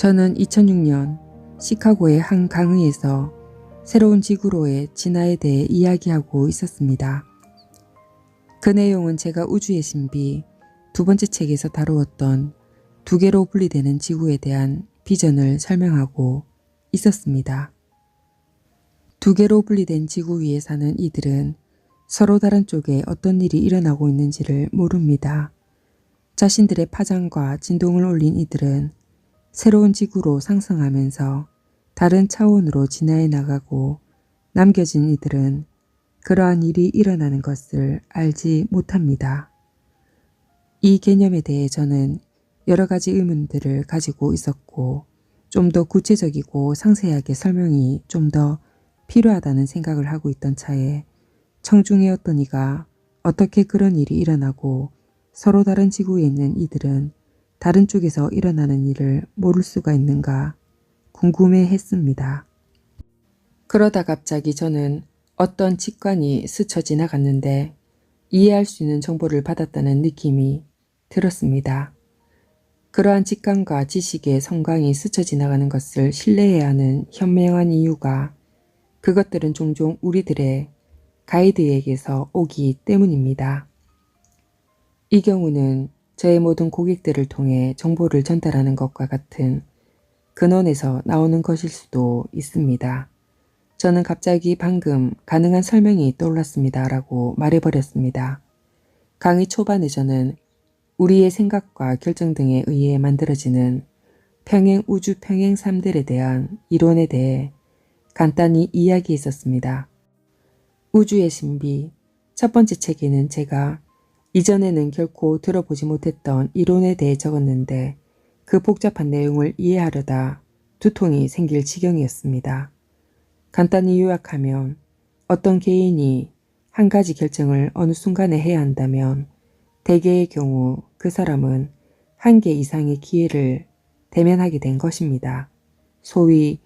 저는 2006년 시카고의 한 강의에서 새로운 지구로의 진화에 대해 이야기하고 있었습니다. 그 내용은 제가 우주의 신비 두 번째 책에서 다루었던 두 개로 분리되는 지구에 대한 비전을 설명하고 있었습니다. 두 개로 분리된 지구 위에 사는 이들은 서로 다른 쪽에 어떤 일이 일어나고 있는지를 모릅니다. 자신들의 파장과 진동을 올린 이들은 새로운 지구로 상승하면서 다른 차원으로 진화해 나가고, 남겨진 이들은 그러한 일이 일어나는 것을 알지 못합니다. 이 개념에 대해 저는 여러 가지 의문들을 가지고 있었고, 좀 더 구체적이고 상세하게 설명이 좀 더 필요하다는 생각을 하고 있던 차에 청중의 어떤 이가 어떻게 그런 일이 일어나고 서로 다른 지구에 있는 이들은 다른 쪽에서 일어나는 일을 모를 수가 있는가 궁금해 했습니다. 그러다 갑자기 저는 어떤 직관이 스쳐 지나갔는데 이해할 수 있는 정보를 받았다는 느낌이 들었습니다. 그러한 직관과 지식의 성광이 스쳐 지나가는 것을 신뢰해야 하는 현명한 이유가 그것들은 종종 우리들의 가이드에게서 오기 때문입니다. 이 경우는 저의 모든 고객들을 통해 정보를 전달하는 것과 같은 근원에서 나오는 것일 수도 있습니다. 저는 갑자기 방금 가능한 설명이 떠올랐습니다 라고 말해버렸습니다. 강의 초반에 저는 우리의 생각과 결정 등에 의해 만들어지는 평행 우주 평행삼들에 대한 이론에 대해 간단히 이야기했었습니다. 우주의 신비 첫 번째 책에는 제가 이전에는 결코 들어보지 못했던 이론에 대해 적었는데 그 복잡한 내용을 이해하려다 두통이 생길 지경이었습니다. 간단히 요약하면 어떤 개인이 한 가지 결정을 어느 순간에 해야 한다면 대개의 경우 그 사람은 한 개 이상의 기회를 대면하게 된 것입니다. 소위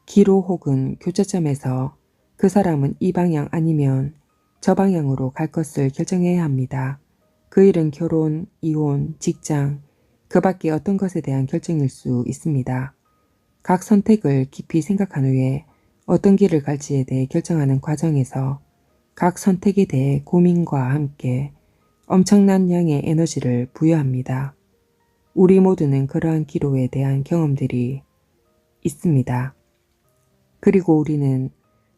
기로 혹은 교차점에서 그 사람은 이 방향 아니면 저 방향으로 갈 것을 결정해야 합니다. 그 일은 결혼, 이혼, 직장, 그 밖에 어떤 것에 대한 결정일 수 있습니다. 각 선택을 깊이 생각한 후에 어떤 길을 갈지에 대해 결정하는 과정에서 각 선택에 대해 고민과 함께 엄청난 양의 에너지를 부여합니다. 우리 모두는 그러한 기로에 대한 경험들이 있습니다. 그리고 우리는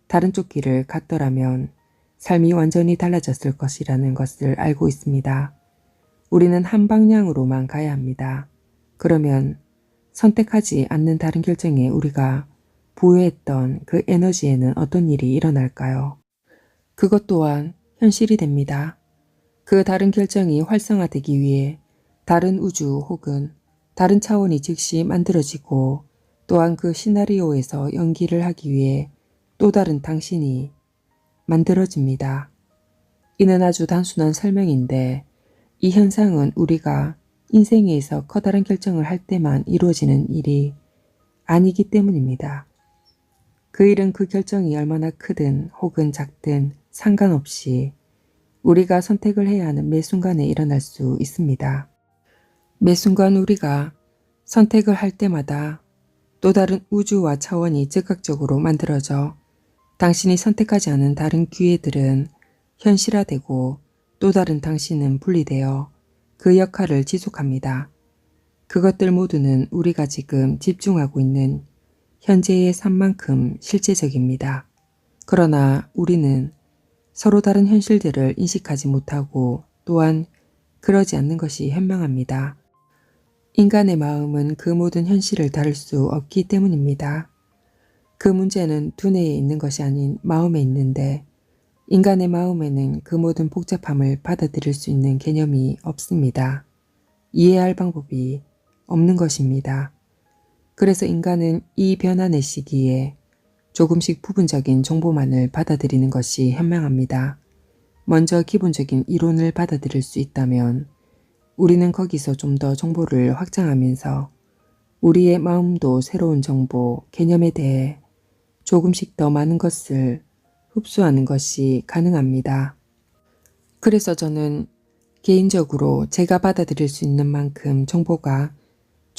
다른 쪽 길을 갔더라면 삶이 완전히 달라졌을 것이라는 것을 알고 있습니다. 우리는 한 방향으로만 가야 합니다. 그러면 선택하지 않는 다른 결정에 우리가 부여했던 그 에너지에는 어떤 일이 일어날까요? 그것 또한 현실이 됩니다. 그 다른 결정이 활성화되기 위해 다른 우주 혹은 다른 차원이 즉시 만들어지고, 또한 그 시나리오에서 연기를 하기 위해 또 다른 당신이 만들어집니다. 이는 아주 단순한 설명인데 이 현상은 우리가 인생에서 커다란 결정을 할 때만 이루어지는 일이 아니기 때문입니다. 그 일은 그 결정이 얼마나 크든 혹은 작든 상관없이 우리가 선택을 해야 하는 매 순간에 일어날 수 있습니다. 매 순간 우리가 선택을 할 때마다 또 다른 우주와 차원이 즉각적으로 만들어져 당신이 선택하지 않은 다른 기회들은 현실화되고 또 다른 당신은 분리되어 그 역할을 지속합니다. 그것들 모두는 우리가 지금 집중하고 있는 현재의 삶만큼 실제적입니다. 그러나 우리는 서로 다른 현실들을 인식하지 못하고 또한 그러지 않는 것이 현명합니다. 인간의 마음은 그 모든 현실을 다룰 수 없기 때문입니다. 그 문제는 두뇌에 있는 것이 아닌 마음에 있는데 인간의 마음에는 그 모든 복잡함을 받아들일 수 있는 개념이 없습니다. 이해할 방법이 없는 것입니다. 그래서 인간은 이 변환의 시기에 조금씩 부분적인 정보만을 받아들이는 것이 현명합니다. 먼저 기본적인 이론을 받아들일 수 있다면 우리는 거기서 좀 더 정보를 확장하면서 우리의 마음도 새로운 정보, 개념에 대해 조금씩 더 많은 것을 흡수하는 것이 가능합니다. 그래서 저는 개인적으로 제가 받아들일 수 있는 만큼 정보가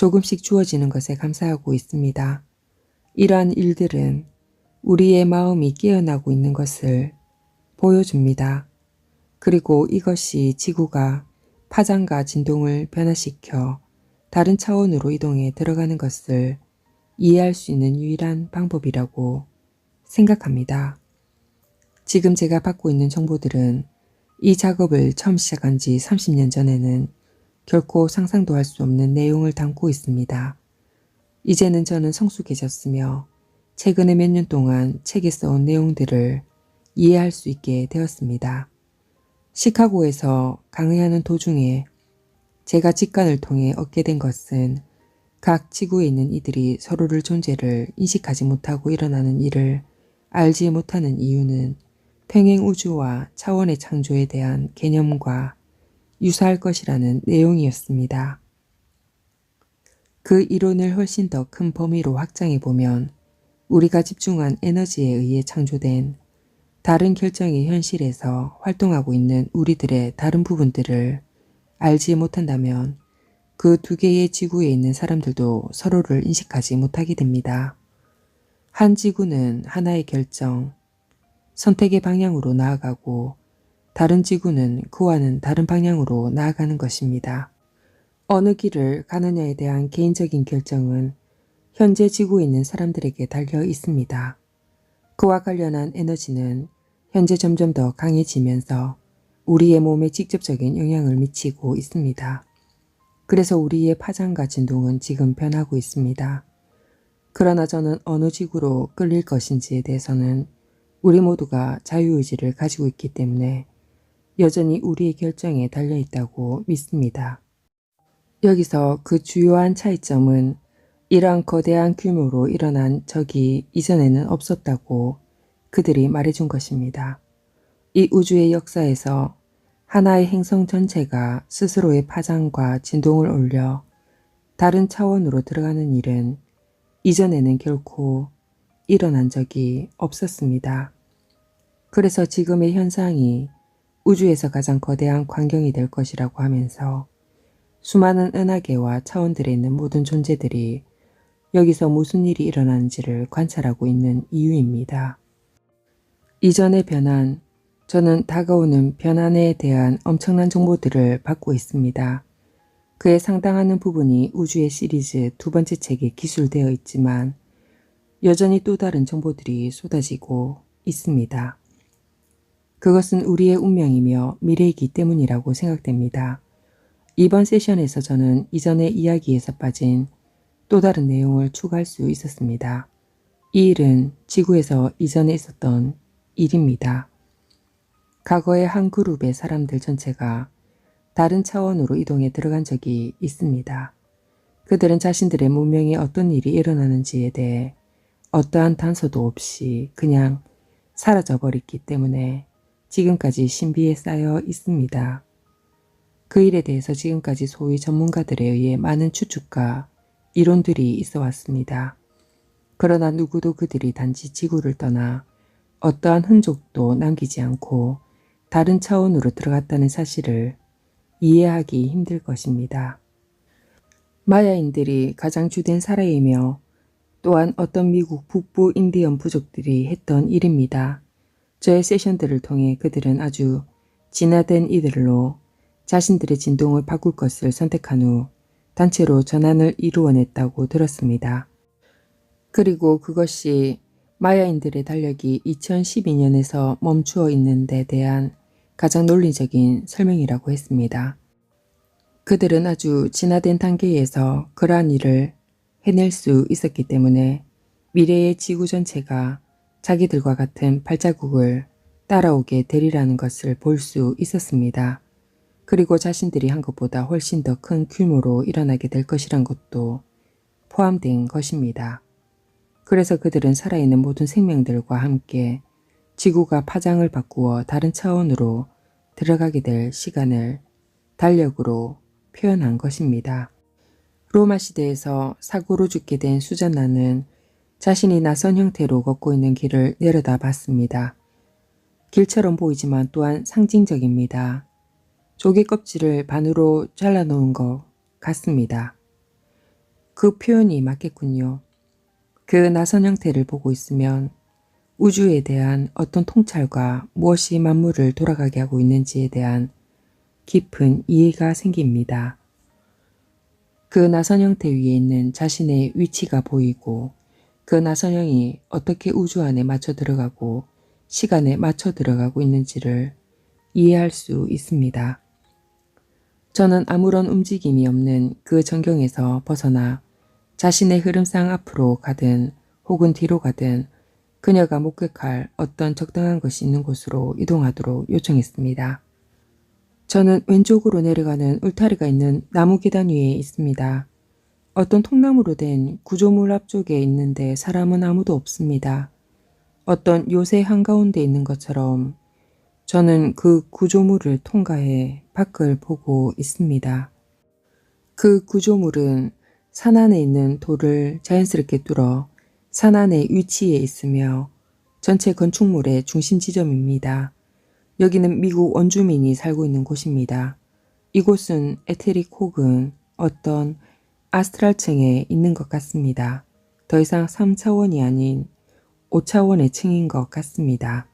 조금씩 주어지는 것에 감사하고 있습니다. 이러한 일들은 우리의 마음이 깨어나고 있는 것을 보여줍니다. 그리고 이것이 지구가 파장과 진동을 변화시켜 다른 차원으로 이동해 들어가는 것을 이해할 수 있는 유일한 방법이라고 생각합니다. 지금 제가 받고 있는 정보들은 이 작업을 처음 시작한 지 30년 전에는 결코 상상도 할 수 없는 내용을 담고 있습니다. 이제는 저는 성숙해졌으며 최근에 몇 년 동안 책에 써온 내용들을 이해할 수 있게 되었습니다. 시카고에서 강의하는 도중에 제가 직관을 통해 얻게 된 것은 각 지구에 있는 이들이 서로를 존재를 인식하지 못하고 일어나는 일을 알지 못하는 이유는 평행 우주와 차원의 창조에 대한 개념과 유사할 것이라는 내용이었습니다. 그 이론을 훨씬 더 큰 범위로 확장해 보면 우리가 집중한 에너지에 의해 창조된 다른 결정의 현실에서 활동하고 있는 우리들의 다른 부분들을 알지 못한다면 그 두 개의 지구에 있는 사람들도 서로를 인식하지 못하게 됩니다. 한 지구는 하나의 결정, 선택의 방향으로 나아가고 다른 지구는 그와는 다른 방향으로 나아가는 것입니다. 어느 길을 가느냐에 대한 개인적인 결정은 현재 지구에 있는 사람들에게 달려 있습니다. 그와 관련한 에너지는 현재 점점 더 강해지면서 우리의 몸에 직접적인 영향을 미치고 있습니다. 그래서 우리의 파장과 진동은 지금 변하고 있습니다. 그러나 저는 어느 지구로 끌릴 것인지에 대해서는 우리 모두가 자유의지를 가지고 있기 때문에 여전히 우리의 결정에 달려있다고 믿습니다. 여기서 그 주요한 차이점은 이러한 거대한 규모로 일어난 적이 이전에는 없었다고 그들이 말해준 것입니다. 이 우주의 역사에서 하나의 행성 전체가 스스로의 파장과 진동을 올려 다른 차원으로 들어가는 일은 이전에는 결코 일어난 적이 없었습니다. 그래서 지금의 현상이 우주에서 가장 거대한 광경이 될 것이라고 하면서 수많은 은하계와 차원들에 있는 모든 존재들이 여기서 무슨 일이 일어나는지를 관찰하고 있는 이유입니다. 이전의 변환, 저는 다가오는 변환에 대한 엄청난 정보들을 받고 있습니다. 그의 상당한 부분이 우주의 시리즈 두 번째 책에 기술되어 있지만 여전히 또 다른 정보들이 쏟아지고 있습니다. 그것은 우리의 운명이며 미래이기 때문이라고 생각됩니다. 이번 세션에서 저는 이전의 이야기에서 빠진 또 다른 내용을 추가할 수 있었습니다. 이 일은 지구에서 이전에 있었던 일입니다. 과거의 한 그룹의 사람들 전체가 다른 차원으로 이동해 들어간 적이 있습니다. 그들은 자신들의 문명에 어떤 일이 일어나는지에 대해 어떠한 단서도 없이 그냥 사라져버렸기 때문에 지금까지 신비에 쌓여 있습니다. 그 일에 대해서 지금까지 소위 전문가들에 의해 많은 추측과 이론들이 있어 왔습니다. 그러나 누구도 그들이 단지 지구를 떠나 어떠한 흔적도 남기지 않고 다른 차원으로 들어갔다는 사실을 이해하기 힘들 것입니다. 마야인들이 가장 주된 사례이며 또한 어떤 미국 북부 인디언 부족들이 했던 일입니다. 저의 세션들을 통해 그들은 아주 진화된 이들로 자신들의 진동을 바꿀 것을 선택한 후 단체로 전환을 이루어냈다고 들었습니다. 그리고 그것이 마야인들의 달력이 2012년에서 멈추어 있는 데 대한 가장 논리적인 설명이라고 했습니다. 그들은 아주 진화된 단계에서 그러한 일을 해낼 수 있었기 때문에 미래의 지구 전체가 자기들과 같은 발자국을 따라오게 되리라는 것을 볼 수 있었습니다. 그리고 자신들이 한 것보다 훨씬 더 큰 규모로 일어나게 될 것이란 것도 포함된 것입니다. 그래서 그들은 살아있는 모든 생명들과 함께 지구가 파장을 바꾸어 다른 차원으로 들어가게 될 시간을 달력으로 표현한 것입니다. 로마 시대에서 사고로 죽게 된 수잔나는 자신이 낯선 형태로 걷고 있는 길을 내려다 봤습니다. 길처럼 보이지만 또한 상징적입니다. 조개 껍질을 반으로 잘라놓은 것 같습니다. 그 표현이 맞겠군요. 그 낯선 형태를 보고 있으면 우주에 대한 어떤 통찰과 무엇이 만물을 돌아가게 하고 있는지에 대한 깊은 이해가 생깁니다. 그 낯선 형태 위에 있는 자신의 위치가 보이고 그 낯선 형이 어떻게 우주 안에 맞춰 들어가고 시간에 맞춰 들어가고 있는지를 이해할 수 있습니다. 저는 아무런 움직임이 없는 그 전경에서 벗어나 자신의 흐름상 앞으로 가든 혹은 뒤로 가든 그녀가 목격할 어떤 적당한 것이 있는 곳으로 이동하도록 요청했습니다. 저는 왼쪽으로 내려가는 울타리가 있는 나무 계단 위에 있습니다. 어떤 통나무로 된 구조물 앞쪽에 있는데 사람은 아무도 없습니다. 어떤 요새 한가운데 있는 것처럼 저는 그 구조물을 통과해 밖을 보고 있습니다. 그 구조물은 산 안에 있는 돌을 자연스럽게 뚫어 산 안의 위치에 있으며 전체 건축물의 중심 지점입니다. 여기는 미국 원주민이 살고 있는 곳입니다. 이곳은 에테릭 혹은 어떤 아스트랄층에 있는 것 같습니다. 더 이상 3차원이 아닌 5차원의 층인 것 같습니다.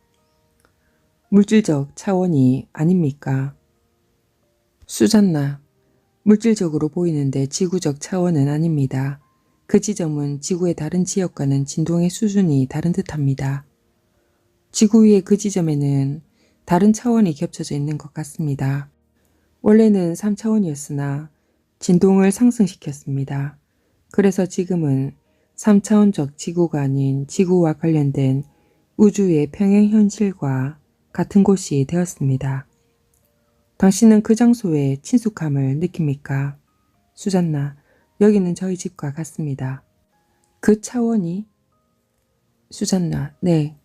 물질적 차원이 아닙니까? 수잔나, 물질적으로 보이는데 지구적 차원은 아닙니다. 그 지점은 지구의 다른 지역과는 진동의 수준이 다른 듯합니다. 지구 위의 그 지점에는 다른 차원이 겹쳐져 있는 것 같습니다. 원래는 3차원이었으나 진동을 상승시켰습니다. 그래서 지금은 3차원적 지구가 아닌 지구와 관련된 우주의 평행 현실과 같은 곳이 되었습니다. 당신은 그 장소에 친숙함을 느낍니까? 수잔나, 여기는 저희 집과 같습니다. 그 차원이? 수잔나, 네.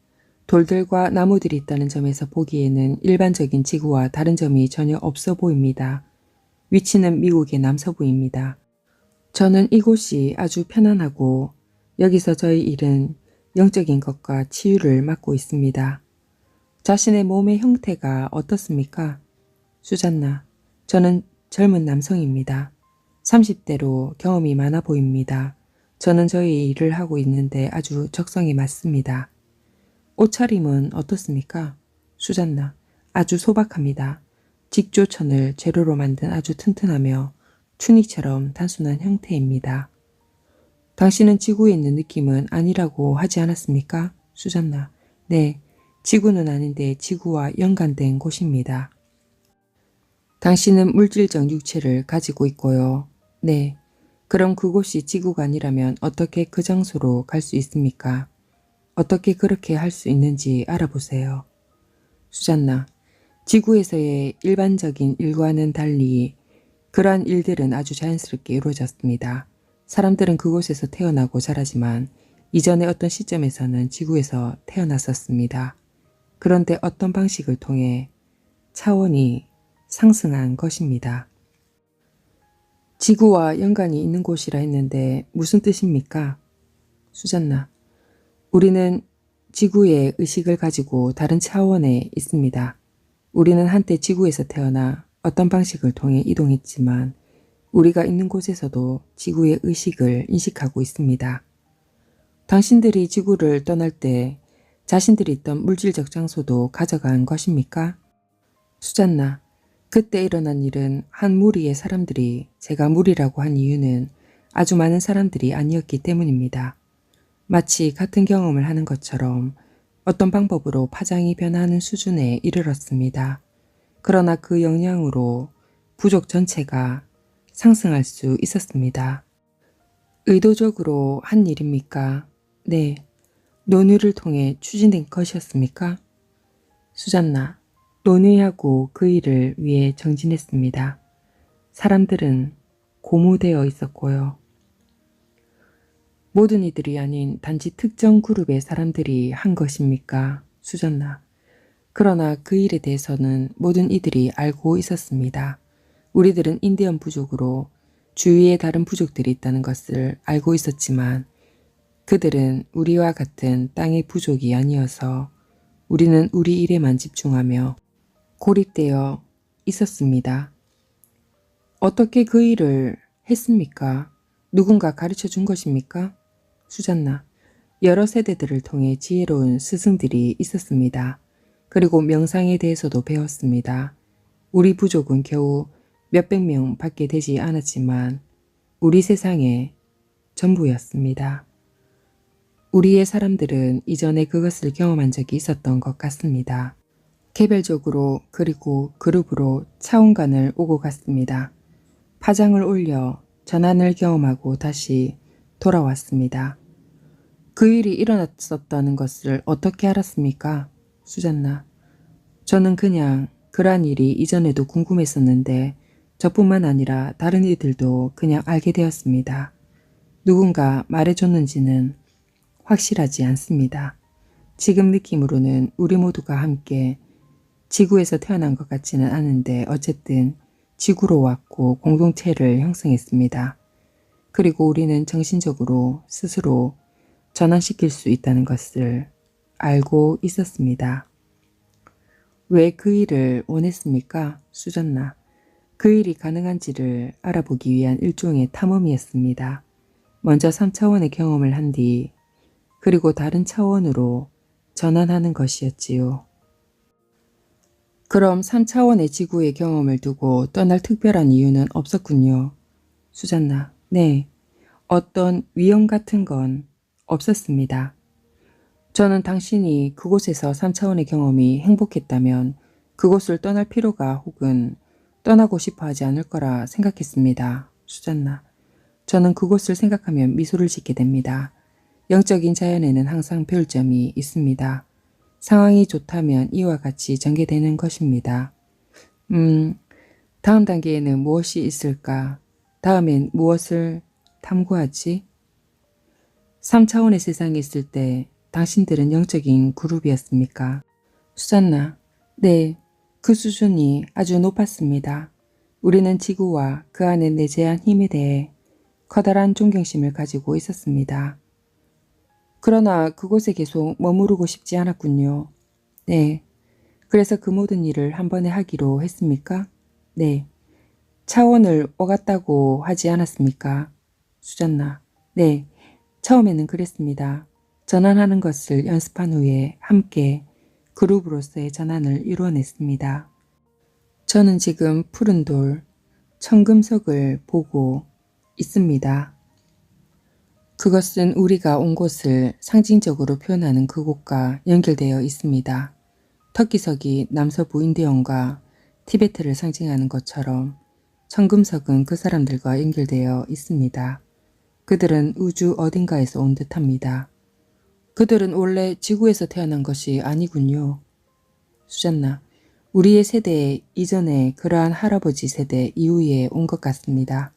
돌들과 나무들이 있다는 점에서 보기에는 일반적인 지구와 다른 점이 전혀 없어 보입니다. 위치는 미국의 남서부입니다. 저는 이곳이 아주 편안하고 여기서 저희 일은 영적인 것과 치유를 맡고 있습니다. 자신의 몸의 형태가 어떻습니까? 수잔나, 저는 젊은 남성입니다. 30대로 경험이 많아 보입니다. 저는 저희 일을 하고 있는데 아주 적성에 맞습니다. 옷차림은 어떻습니까? 수잔나, 아주 소박합니다. 직조천을 재료로 만든 아주 튼튼하며 투닉처럼 단순한 형태입니다. 당신은 지구에 있는 느낌은 아니라고 하지 않았습니까? 수잔나, 네, 지구는 아닌데 지구와 연관된 곳입니다. 당신은 물질적 육체를 가지고 있고요. 네, 그럼 그곳이 지구가 아니라면 어떻게 그 장소로 갈 수 있습니까? 어떻게 그렇게 할 수 있는지 알아보세요. 수잔나, 지구에서의 일반적인 일과는 달리 그러한 일들은 아주 자연스럽게 이루어졌습니다. 사람들은 그곳에서 태어나고 자라지만 이전의 어떤 시점에서는 지구에서 태어났었습니다. 그런데 어떤 방식을 통해 차원이 상승한 것입니다. 지구와 연관이 있는 곳이라 했는데 무슨 뜻입니까? 수잔나, 우리는 지구의 의식을 가지고 다른 차원에 있습니다. 우리는 한때 지구에서 태어나 어떤 방식을 통해 이동했지만 우리가 있는 곳에서도 지구의 의식을 인식하고 있습니다. 당신들이 지구를 떠날 때 자신들이 있던 물질적 장소도 가져간 것입니까? 수잔나, 그때 일어난 일은 한 무리의 사람들이, 제가 무리라고 한 이유는 아주 많은 사람들이 아니었기 때문입니다. 마치 같은 경험을 하는 것처럼 어떤 방법으로 파장이 변하는 수준에 이르렀습니다. 그러나 그 영향으로 부족 전체가 상승할 수 있었습니다. 의도적으로 한 일입니까? 네. 논의를 통해 추진된 것이었습니까? 수잔나, 논의하고 그 일을 위해 정진했습니다. 사람들은 고무되어 있었고요. 모든 이들이 아닌 단지 특정 그룹의 사람들이 한 것입니까? 수잔나, 그러나 그 일에 대해서는 모든 이들이 알고 있었습니다. 우리들은 인디언 부족으로 주위에 다른 부족들이 있다는 것을 알고 있었지만 그들은 우리와 같은 땅의 부족이 아니어서 우리는 우리 일에만 집중하며 고립되어 있었습니다. 어떻게 그 일을 했습니까? 누군가 가르쳐 준 것입니까? 수잔나. 여러 세대들을 통해 지혜로운 스승들이 있었습니다. 그리고 명상에 대해서도 배웠습니다. 우리 부족은 겨우 몇백 명 밖에 되지 않았지만 우리 세상의 전부였습니다. 우리의 사람들은 이전에 그것을 경험한 적이 있었던 것 같습니다. 개별적으로 그리고 그룹으로 차원간을 오고 갔습니다. 파장을 올려 전환을 경험하고 다시 돌아왔습니다. 그 일이 일어났었다는 것을 어떻게 알았습니까? 수잔나. 저는 그냥 그러한 일이 이전에도 궁금했었는데 저뿐만 아니라 다른 이들도 그냥 알게 되었습니다. 누군가 말해줬는지는 확실하지 않습니다. 지금 느낌으로는 우리 모두가 함께 지구에서 태어난 것 같지는 않은데 어쨌든 지구로 왔고 공동체를 형성했습니다. 그리고 우리는 정신적으로 스스로 전환시킬 수 있다는 것을 알고 있었습니다. 왜 그 일을 원했습니까? 수잔나. 그 일이 가능한지를 알아보기 위한 일종의 탐험이었습니다. 먼저 3차원의 경험을 한 뒤 그리고 다른 차원으로 전환하는 것이었지요. 그럼 3차원의 지구의 경험을 두고 떠날 특별한 이유는 없었군요. 수잔나. 네. 어떤 위험 같은 건 없었습니다. 저는 당신이 그곳에서 3차원의 경험이 행복했다면 그곳을 떠날 필요가 혹은 떠나고 싶어 하지 않을 거라 생각했습니다. 수잔나. 저는 그곳을 생각하면 미소를 짓게 됩니다. 영적인 자연에는 항상 배울 점이 있습니다. 상황이 좋다면 이와 같이 전개되는 것입니다. 다음 단계에는 무엇이 있을까? 다음엔 무엇을 탐구하지? 3차원의 세상에 있을 때 당신들은 영적인 그룹이었습니까? 수잔나. 네, 그 수준이 아주 높았습니다. 우리는 지구와 그 안에 내재한 힘에 대해 커다란 존경심을 가지고 있었습니다. 그러나 그곳에 계속 머무르고 싶지 않았군요. 네. 그래서 그 모든 일을 한 번에 하기로 했습니까? 네. 차원을 오갔다고 하지 않았습니까? 수잔나. 네. 처음에는 그랬습니다. 전환하는 것을 연습한 후에 함께 그룹으로서의 전환을 이루어냈습니다. 저는 지금 푸른 돌, 청금석을 보고 있습니다. 그것은 우리가 온 곳을 상징적으로 표현하는 그곳과 연결되어 있습니다. 터키석이 남서부 인디언과 티베트를 상징하는 것처럼 청금석은 그 사람들과 연결되어 있습니다. 그들은 우주 어딘가에서 온 듯합니다. 그들은 원래 지구에서 태어난 것이 아니군요. 수잔나. 우리의 세대 이전에 그러한 할아버지 세대 이후에 온 것 같습니다.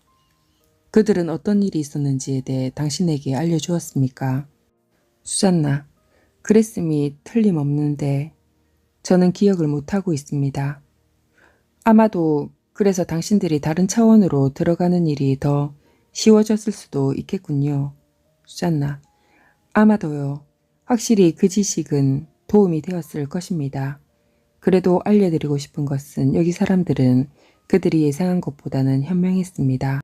그들은 어떤 일이 있었는지에 대해 당신에게 알려주었습니까? 수잔나. 그랬음이 틀림없는데 저는 기억을 못하고 있습니다. 아마도 그래서 당신들이 다른 차원으로 들어가는 일이 더 쉬워졌을 수도 있겠군요. 수잔나. 아마도요. 확실히 그 지식은 도움이 되었을 것입니다. 그래도 알려드리고 싶은 것은 여기 사람들은 그들이 예상한 것보다는 현명했습니다.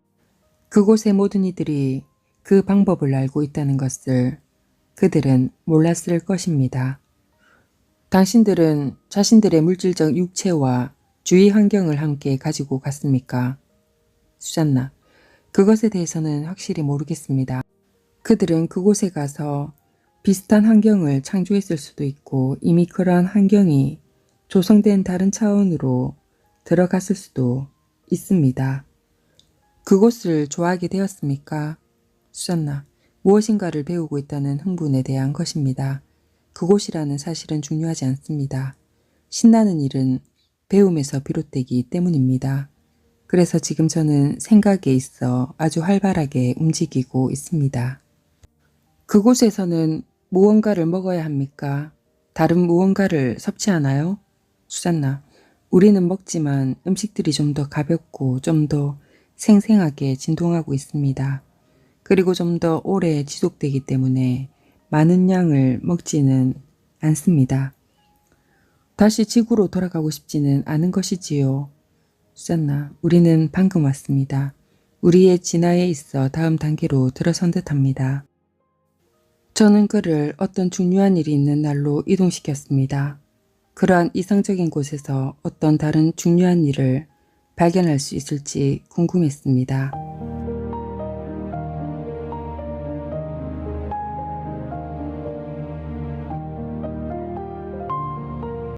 그곳의 모든 이들이 그 방법을 알고 있다는 것을 그들은 몰랐을 것입니다. 당신들은 자신들의 물질적 육체와 주위 환경을 함께 가지고 갔습니까? 수잔나. 그것에 대해서는 확실히 모르겠습니다. 그들은 그곳에 가서 비슷한 환경을 창조했을 수도 있고 이미 그러한 환경이 조성된 다른 차원으로 들어갔을 수도 있습니다. 그곳을 좋아하게 되었습니까? 수잔나. 무엇인가를 배우고 있다는 흥분에 대한 것입니다. 그곳이라는 사실은 중요하지 않습니다. 신나는 일은 배움에서 비롯되기 때문입니다. 그래서 지금 저는 생각에 있어 아주 활발하게 움직이고 있습니다. 그곳에서는 무언가를 먹어야 합니까? 다른 무언가를 섭취하나요? 수잔나. 우리는 먹지만 음식들이 좀 더 가볍고 좀 더 생생하게 진동하고 있습니다. 그리고 좀 더 오래 지속되기 때문에 많은 양을 먹지는 않습니다. 다시 지구로 돌아가고 싶지는 않은 것이지요. 수잔나. 우리는 방금 왔습니다. 우리의 진화에 있어 다음 단계로 들어선 듯합니다. 저는 그를 어떤 중요한 일이 있는 날로 이동시켰습니다. 그러한 이상적인 곳에서 어떤 다른 중요한 일을 발견할 수 있을지 궁금했습니다.